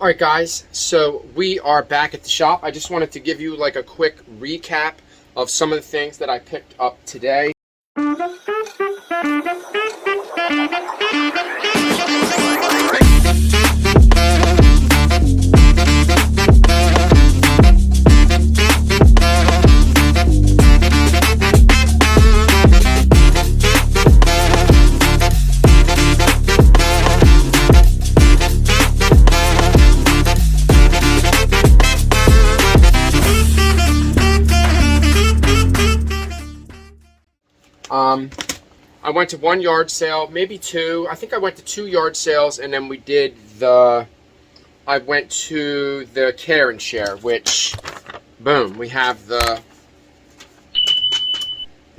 All right, guys, so we are back at the shop. I just wanted to give you like a quick recap of some of the things that I picked up today. I went to one yard sale, maybe two. I think I went to two yard sales, and then I went to the Care and Share, which, boom, we have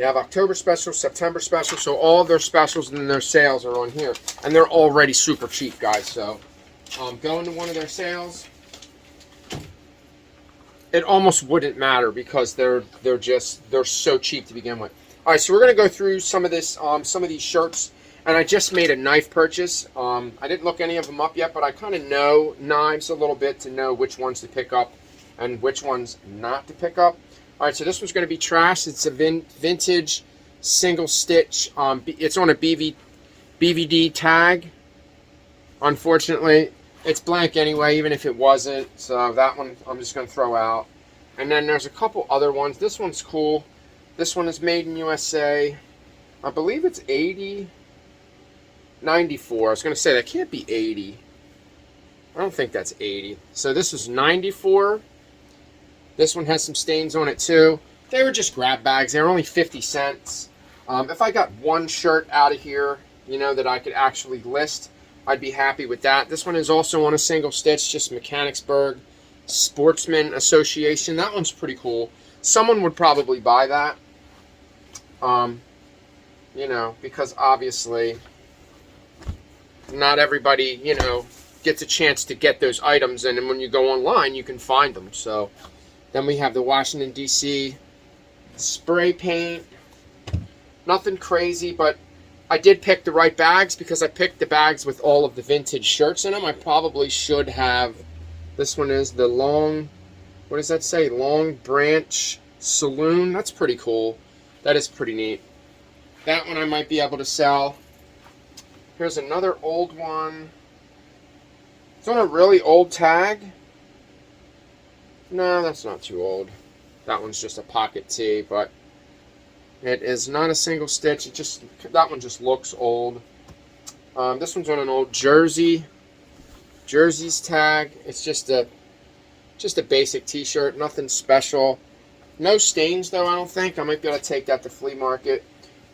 October special, September special, so all their specials and their sales are on here, and they're already super cheap, guys. So, going to one of their sales, it almost wouldn't matter because they're so cheap to begin with. All right, so we're going to go through some of these shirts, and I just made a knife purchase. I didn't look any of them up yet, but I kind of know knives a little bit to know which ones to pick up and which ones not to pick up. All right, so this one's going to be trash. It's a vintage single stitch. It's on a BVD tag. Unfortunately, it's blank anyway, even if it wasn't. So that one I'm just going to throw out. And then there's a couple other ones. This one's cool. This one is made in USA. I believe it's 94. I was going to say that can't be 80. I don't think that's 80. So this is 94. This one has some stains on it too. They were just grab bags. They were only 50 cents. If I got one shirt out of here, that I could actually list, I'd be happy with that. This one is also on a single stitch, just Mechanicsburg Sportsman Association. That one's pretty cool. Someone would probably buy that. Because obviously not everybody, gets a chance to get those items, and then when you go online, you can find them. So then we have the Washington, D.C. spray paint. Nothing crazy, but I did pick the right bags because I picked the bags with all of the vintage shirts in them. I probably should have. This one is the Long, what does that say? Long Branch Saloon. That's pretty cool. That is pretty neat. That one I might be able to sell. Here's another old one. It's on a really old tag. No, that's not too old. That one's just a pocket tee, but it is not a single stitch. That one just looks old. This one's on an old Jersey's tag. It's just a basic t-shirt, nothing special. No stains though, I don't think. I might be able to take that to flea market.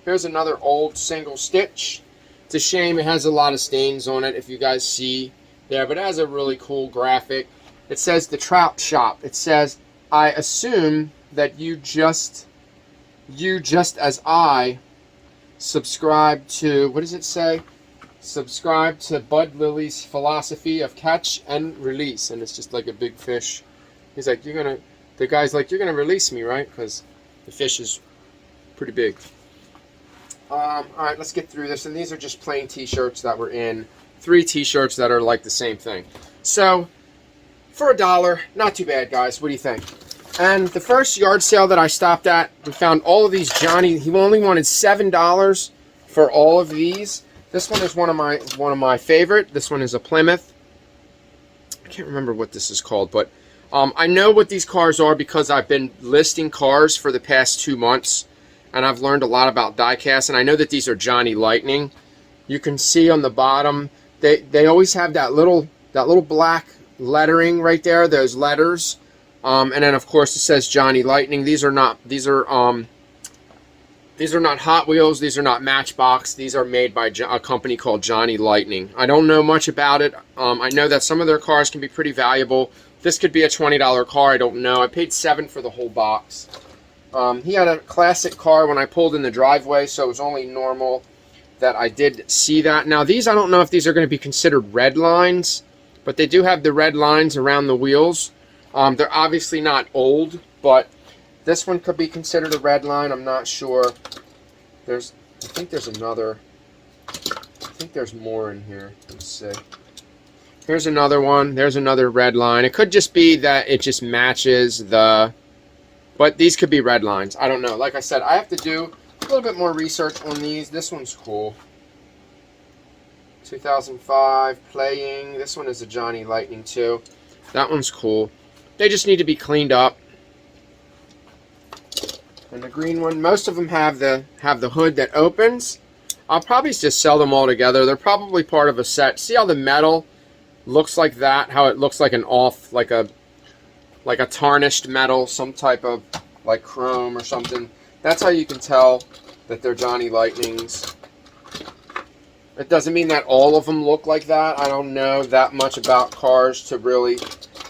Here's another old single stitch. It's a shame it has a lot of stains on it, if you guys see there, but it has a really cool graphic. It says the Trout Shop. It says, I assume that you just as I subscribe to, what does it say? Subscribe to Bud Lilly's philosophy of catch and release. And it's just like a big fish. He's like, the guy's like, you're gonna release me, right? Because the fish is pretty big. Alright, let's get through this. And these are just plain t-shirts that were in 3 t-shirts that are like the same thing. So for $1, not too bad, guys. What do you think? And the first yard sale that I stopped at, we found all of these Johnny. He only wanted $7 for all of these. This one is one of my favorite. This one is a Plymouth. I can't remember what this is called, but I know what these cars are because I've been listing cars for the past 2 months, and I've learned a lot about diecast. And I know that these are Johnny Lightning. You can see on the bottom they always have that little black lettering right there. Those letters. And then of course it says Johnny Lightning. These are not Hot Wheels. These are not Matchbox. These are made by a company called Johnny Lightning. I don't know much about it. I know that some of their cars can be pretty valuable. This could be a $20 car. I don't know. I paid $7 for the whole box. He had a classic car when I pulled in the driveway, so it was only normal that I did see that. Now these, I don't know if these are going to be considered red lines, but they do have the red lines around the wheels. They're obviously not old, but this one could be considered a red line. I'm not sure. I think there's more in here. Let's see. Here's another one. There's another red line. It could just be that it just matches the... But these could be red lines. I don't know. Like I said, I have to do a little bit more research on these. This one's cool. 2005 playing. This one is a Johnny Lightning too. That one's cool. They just need to be cleaned up. And the green one, most of them have the hood that opens. I'll probably just sell them all together. They're probably part of a set. See how the metal looks like that? How it looks like an off, like a tarnished metal, some type of like chrome or something. That's how you can tell that they're Johnny Lightnings. It doesn't mean that all of them look like that. I don't know that much about cars to really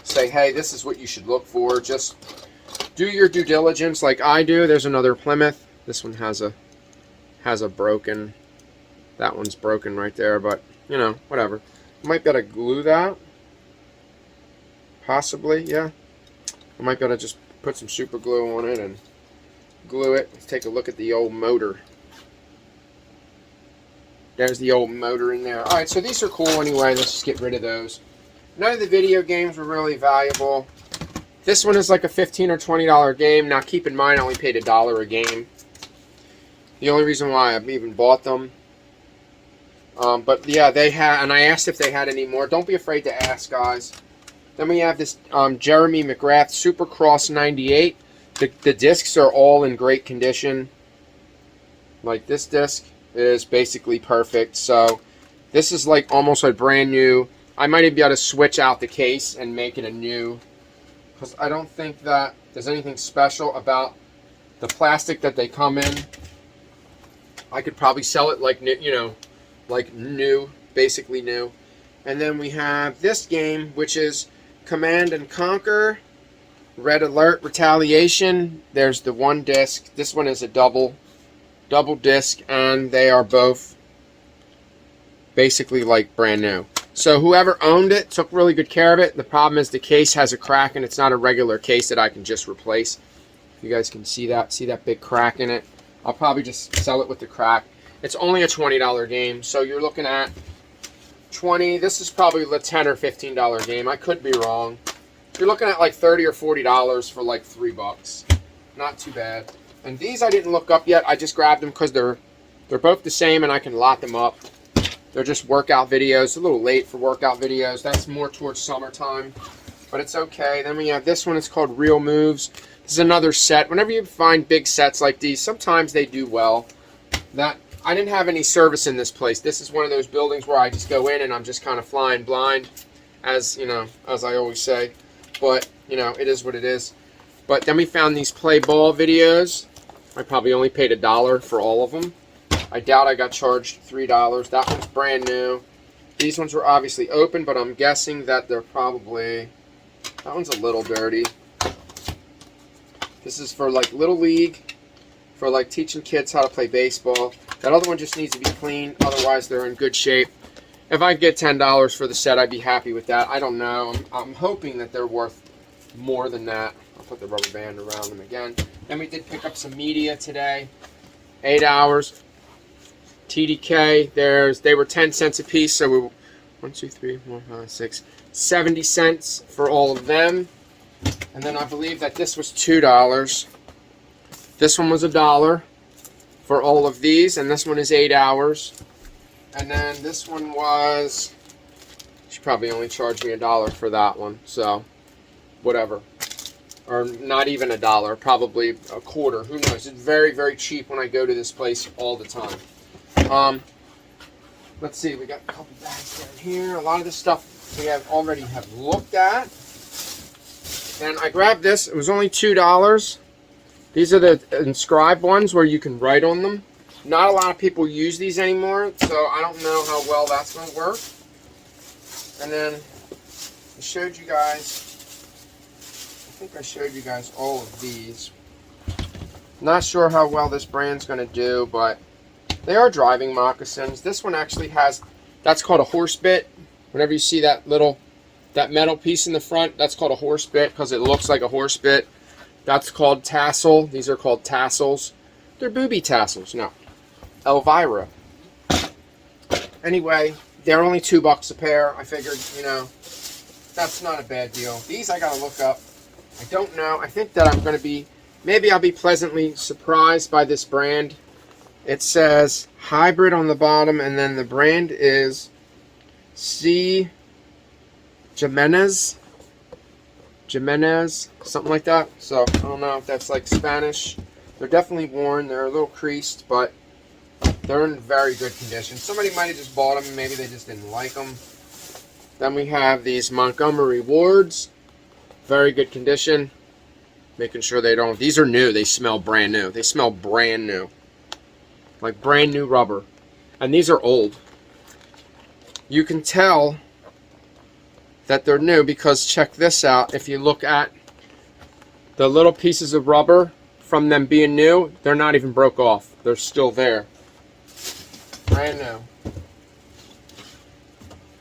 say, hey, this is what you should look for. Just do your due diligence like I do. There's another Plymouth. This one has a broken, that one's broken right there, but you know, whatever. I might be able to glue that. Possibly, yeah. I might be able to just put some super glue on it and glue it. Let's take a look at the old motor. There's the old motor in there. Alright, so these are cool anyway. Let's just get rid of those. None of the video games were really valuable. This one is like a $15 or $20 game. Now keep in mind I only paid $1 a game. The only reason why I've even bought them. But yeah, they had, and I asked if they had any more. Don't be afraid to ask, guys. Then we have this Jeremy McGrath Supercross 98. The discs are all in great condition. Like this disc is basically perfect. So this is like almost a brand new. I might even be able to switch out the case and make it a new. Because I don't think that there's anything special about the plastic that they come in. I could probably sell it like new, you know, like new, basically new. And then we have this game, which is Command and Conquer, Red Alert Retaliation. There's the one disc. This one is a double disc, and they are both basically like brand new. So whoever owned it took really good care of it. The problem is the case has a crack, and it's not a regular case that I can just replace. If you guys can see that big crack in it. I'll probably just sell it with the crack. It's only a $20 game, so you're looking at 20. This is probably a $10 or $15 game. I could be wrong. You're looking at like $30 or $40 for like $3. Not too bad. And these I didn't look up yet. I just grabbed them because they're both the same, and I can lot them up. They're just workout videos. A little late for workout videos. That's more towards summertime, but it's okay. Then we have this one. It's called Real Moves. This is another set. Whenever you find big sets like these, sometimes they do well. That I didn't have any service in this place. This is one of those buildings where I just go in and I'm just kind of flying blind, as you know, as I always say. But you know, it is what it is. But then we found these play ball videos. I probably only paid $1 for all of them. I doubt I got charged $3. That one's brand new. These ones were obviously open, but I'm guessing that they're probably, that one's a little dirty. This is for like Little League, for like teaching kids how to play baseball. That other one just needs to be cleaned, otherwise they're in good shape. If I get $10 for the set, I'd be happy with that. I don't know. I'm hoping that they're worth more than that. I'll put the rubber band around them again. Then we did pick up some media today. 8 hours. TDK. They were 10 cents a piece, so we 1, 2, 3, 4, 5, 6, 70 cents for all of them. And then I believe that this was $2. This one was $1 for all of these, and this one is 8 hours. And then this one was, she probably only charged me $1 for that one, so whatever. Or not even $1, probably a quarter. Who knows? It's very, very cheap when I go to this place all the time. Let's see, we got a couple bags down here. A lot of this stuff we already have looked at. And I grabbed this. It was only $2. These are the inscribed ones where you can write on them. Not a lot of people use these anymore, so I don't know how well that's going to work. And then I showed you guys, I think I showed you guys all of these. Not sure how well this brand's going to do, but they are driving moccasins. This one actually has, that's called a horse bit. Whenever you see that metal piece in the front, that's called a horse bit because it looks like a horse bit. That's called tassel. These are called tassels. They're booby tassels. No. Elvira. Anyway, they're only $2 a pair. I figured, you know, that's not a bad deal. These I gotta look up. I don't know. I think that I'm gonna be, maybe I'll be pleasantly surprised by this brand. It says hybrid on the bottom, and then the brand is C. Jimenez, something like that. So I don't know if that's like Spanish. They're definitely worn. They're a little creased, but they're in very good condition. Somebody might have just bought them, and maybe they just didn't like them. Then we have these Montgomery Wards, very good condition. Making sure they don't. These are new. They smell brand new. They smell brand new. Like brand new rubber. And these are old. You can tell that they're new because check this out. If you look at the little pieces of rubber from them being new, they're not even broke off. They're still there. Brand new.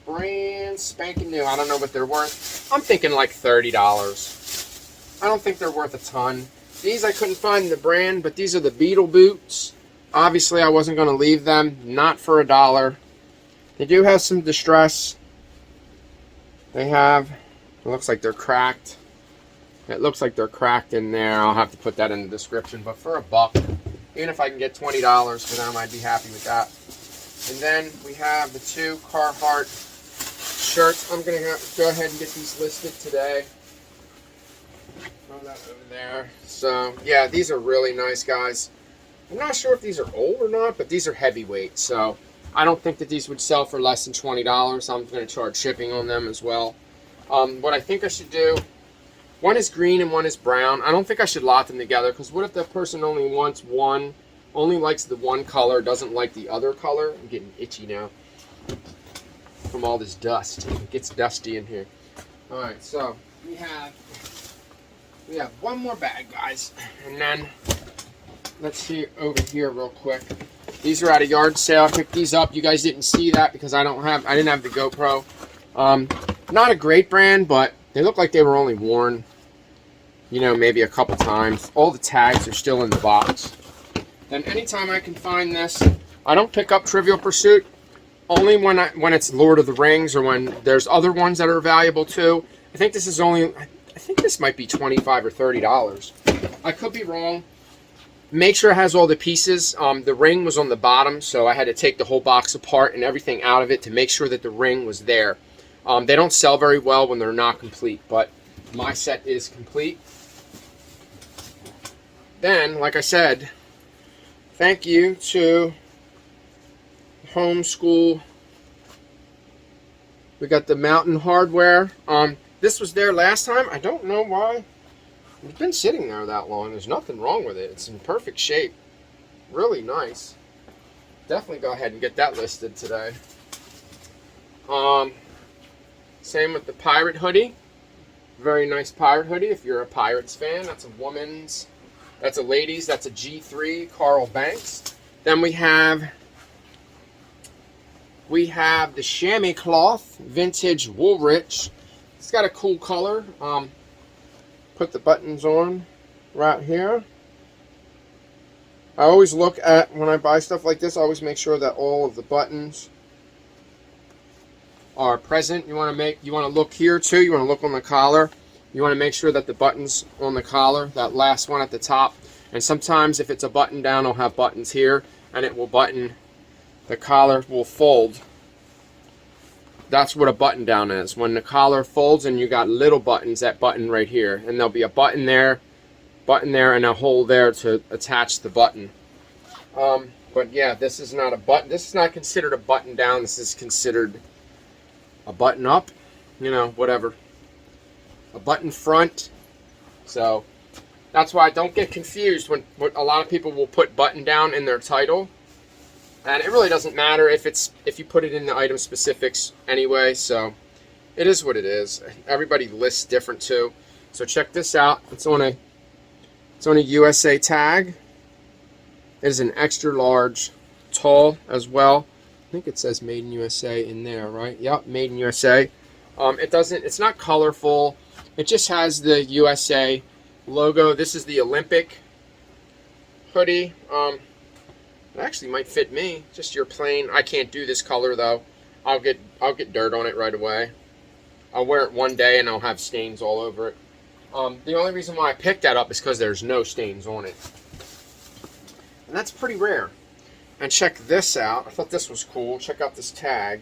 Brand spanking new. I don't know what they're worth. I'm thinking like $30. I don't think they're worth a ton. These I couldn't find the brand, but these are the Beetle boots. Obviously, I wasn't going to leave them. Not for $1. They do have some distress. They have, it looks like they're cracked. It looks like they're cracked in there. I'll have to put that in the description. But for $1, even if I can get $20 for them, I'd be happy with that. And then we have the 2 Carhartt shirts. I'm going to go ahead and get these listed today. Throw that over there. So, yeah, these are really nice, guys. I'm not sure if these are old or not, but these are heavyweight. So, I don't think that these would sell for less than $20. I'm going to charge shipping on them as well. What I think I should do, one is green and one is brown. I don't think I should lot them together, because what if the person only wants one, only likes the one color, doesn't like the other color? I'm getting itchy now from all this dust. It gets dusty in here. All right, so we have one more bag, guys, and then let's see over here real quick. These are at a yard sale. I picked these up. You guys didn't see that because I didn't have the GoPro. Not a great brand, but they look like they were only worn, you know, maybe a couple times. All the tags are still in the box. Then anytime I can find this, I don't pick up Trivial Pursuit. Only when it's Lord of the Rings or when there's other ones that are valuable too. I think this is only, I think this might be $25 or $30. I could be wrong. Make sure it has all the pieces. The ring was on the bottom, so I had to take the whole box apart and everything out of it to make sure that the ring was there. They don't sell very well when they're not complete, but my set is complete. Then, like I said, thank you to Homeschool. We got the Mountain Hardware. This was there last time. I don't know why. It's been sitting there that long. There's nothing wrong with it. It's in perfect shape. Really nice. Definitely go ahead and get that listed today. Same with the Pirate hoodie. Very nice Pirate hoodie if you're a Pirates fan. That's a woman's. That's a ladies. That's a G3 Carl Banks. Then we have the chamois cloth vintage Woolrich. It's got a cool color. Put the buttons on right here. I always look at, when I buy stuff like this, I always make sure that all of the buttons are present. You want to look here too. You want to look on the collar. You want to make sure that the buttons on the collar, that last one at the top, and sometimes if it's a button down, I'll have buttons here, and it will button, the collar will fold. That's what a button down is. When the collar folds and you got little buttons, that button right here, and there'll be a button there, and a hole there to attach the button. But yeah, this is not a button. This is not considered a button down. This is considered a button up. You know, whatever. A button front. So that's why I don't get confused when a lot of people will put button down in their title. And it really doesn't matter if you put it in the item specifics anyway, so it is what it is. Everybody lists different too. So check this out. It's on a USA tag. It is an extra large, tall as well. I think it says Made in USA in there, right? Yep, Made in USA. It's not colorful. It just has the USA logo. This is the Olympic hoodie. It actually might fit me, just your plain. I can't do this color though. I'll get dirt on it right away. I'll wear it one day and I'll have stains all over it. The only reason why I picked that up is because there's no stains on it. And that's pretty rare. And check this out. I thought this was cool. Check out this tag.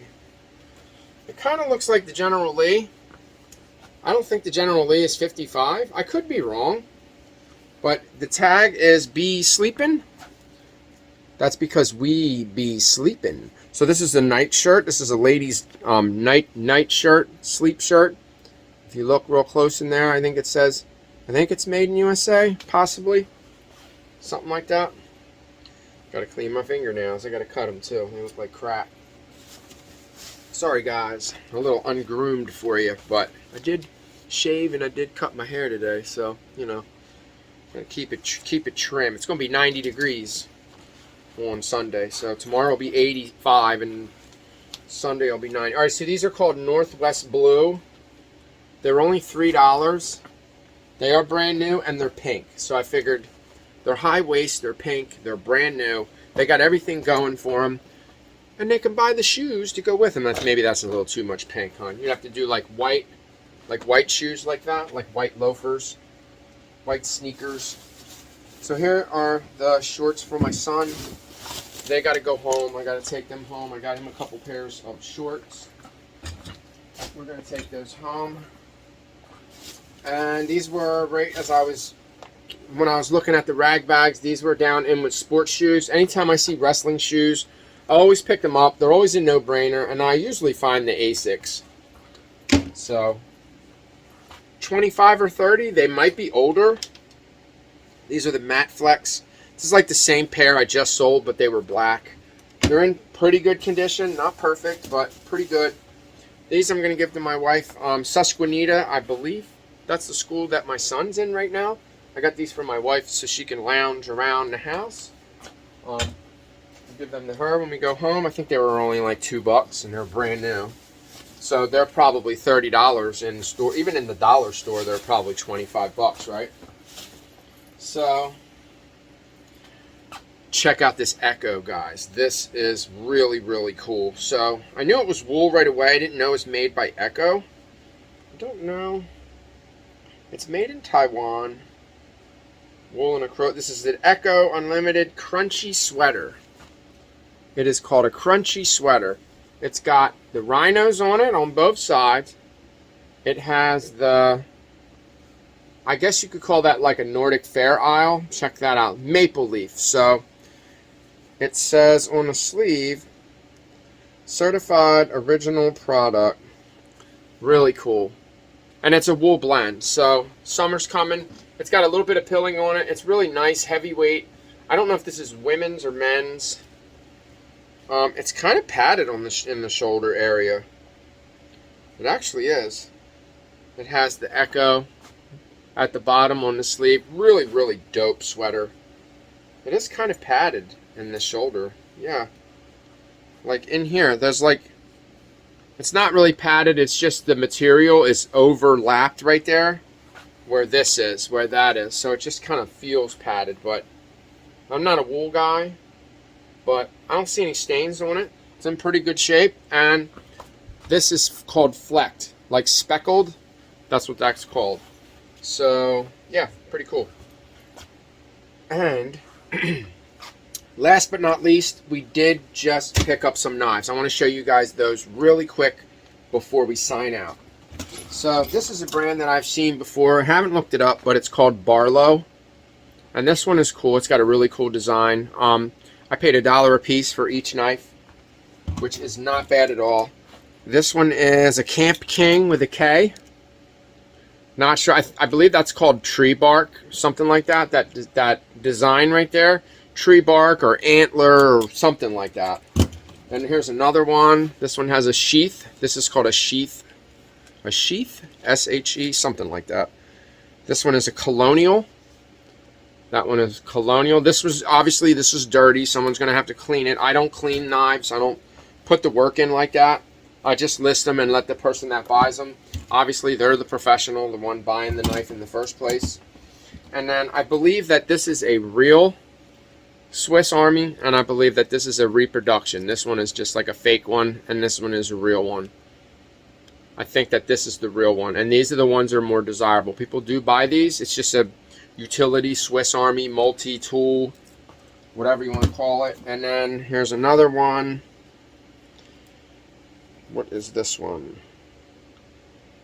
It kind of looks like the General Lee. I don't think the General Lee is 55. I could be wrong. But the tag is "Be Sleepin'." That's because we be sleeping. So this is a night shirt. This is a lady's night shirt, sleep shirt. If you look real close in there, I think it says, I think it's made in USA, possibly. Something like that. Gotta clean my fingernails. I gotta cut them too. They look like crap. Sorry guys, a little ungroomed for you, but I did shave and I did cut my hair today, so you know, gotta keep it trim. It's gonna be 90 degrees on Sunday, so tomorrow will be 85 and Sunday will be 90. All right, so these are called Northwest Blue. They're only $3. They are brand new and they're pink. So I figured they're high waist, they're pink, they're brand new. They got everything going for them. And they can buy the shoes to go with them. Maybe that's a little too much pink, huh? You'd have to do like white shoes like that, like white loafers, white sneakers. So here are the shorts for my son. They got to go home. I got to take them home. I got him a couple pairs of shorts. We're going to take those home. And these were right as when I was looking at the rag bags, these were down in with sports shoes. Anytime I see wrestling shoes, I always pick them up. They're always a no-brainer, and I usually find the Asics. So 25 or 30, they might be older. These are the Matte Flex. This is like the same pair I just sold, but they were black. They're in pretty good condition. Not perfect, but pretty good. These I'm going to give to my wife. Susquehanna, I believe. That's the school that my son's in right now. I got these for my wife so she can lounge around the house. I'll give them to her when we go home. I think they were only like $2 and they're brand new. So they're probably $30 in the store. Even in the dollar store, they're probably $25, right? So check out this Echo, guys. This is really, really cool. So I knew it was wool right away. I didn't know it was made by Echo. I don't know. It's made in Taiwan. Wool and acrylic. This is the Echo Unlimited Crunchy Sweater. It is called a crunchy sweater. It's got the rhinos on it on both sides. It has the, I guess you could call that like a Nordic Fair aisle. Check that out. Maple leaf. So it says on the sleeve, certified original product. Really cool. And it's a wool blend. So summer's coming. It's got a little bit of pilling on it. It's really nice, heavyweight. I don't know if this is women's or men's. It's kind of padded on in the shoulder area. It actually is. It has the Echo at the bottom on the sleeve. Really, really dope sweater. It is kind of padded in the shoulder. Yeah. Like in here, there's like, it's not really padded. It's just the material is overlapped right there where this is, where that is. So it just kind of feels padded, but I'm not a wool guy. But I don't see any stains on it. It's in pretty good shape. And this is called flecked, like speckled. That's what that's called. So, yeah, pretty cool. And last but not least, we did just pick up some knives. I want to show you guys those really quick before we sign out. So this is a brand that I've seen before. I haven't looked it up, but it's called Barlow. And this one is cool. It's got a really cool design. I paid $1 a piece for each knife, which is not bad at all. This one is a Camp King with a K. Not sure. I believe that's called tree bark, something like that. That design right there, tree bark or antler or something like that. And here's another one. This one has a sheath. This is called a sheath. A sheath, S-H-E, something like that. This one is a Colonial. That one is Colonial. This is dirty. Someone's going to have to clean it. I don't clean knives. I don't put the work in like that. I just list them and let the person that buys them. Obviously, they're the professional, the one buying the knife in the first place. And then I believe that this is a real Swiss Army, and I believe that this is a reproduction. This one is just like a fake one, and this one is a real one. I think that this is the real one, and these are the ones that are more desirable. People do buy these. It's just a utility Swiss Army multi-tool, whatever you want to call it. And then here's another one. What is this one?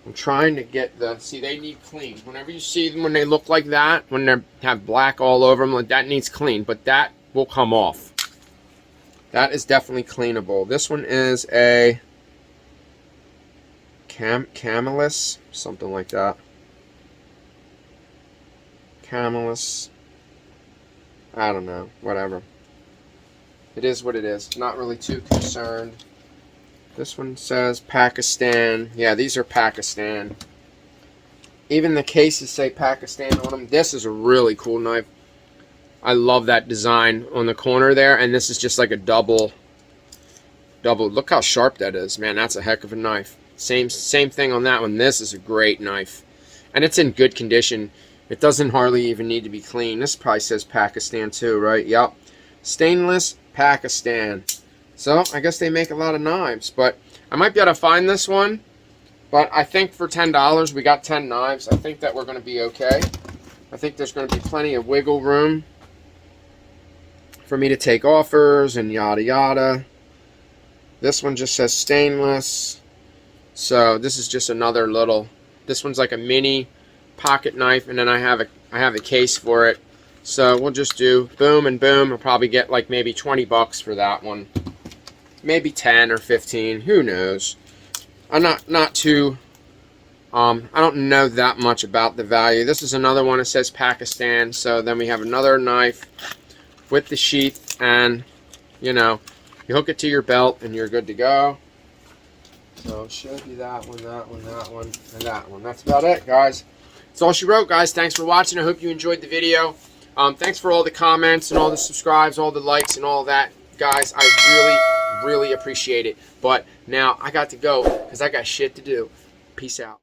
I'm trying to get the, see, they need clean. Whenever you see them, when they look like that, when they have black all over them, like that needs clean, but that will come off. That is definitely cleanable. This one is a Camelus, something like that. Camelus. I don't know, whatever. It is what it is. Not really too concerned. This one says Pakistan. Yeah, these are Pakistan. Even the cases say Pakistan on them. This is a really cool knife. I love that design on the corner there, and this is just like a double. Look how sharp that is, man. That's a heck of a knife. Same thing on that one. This is a great knife, and it's in good condition. It doesn't hardly even need to be clean. This probably says Pakistan too, right? Yep. Stainless Pakistan. So I guess they make a lot of knives, but I might be able to find this one. But I think for $10, we got 10 knives. I think that we're going to be okay. I think there's going to be plenty of wiggle room for me to take offers and yada yada. This one just says stainless. So this is just another little, this one's like a mini pocket knife, and then I have a case for it. So we'll just do boom and boom. I'll probably get like maybe 20 bucks for that one. Maybe 10 or 15, who knows. I'm not too, I don't know that much about the value. This is another one that says Pakistan. So then we have another knife with the sheath, and you know, you hook it to your belt and you're good to go. So I'll show you that one, that one, that one, and that one. That's about it, guys. That's all she wrote, guys. Thanks for watching. I hope you enjoyed the video. Thanks for all the comments and all the subscribes, all the likes and all that, guys. I really appreciate it. But now I got to go because I got shit to do. Peace out.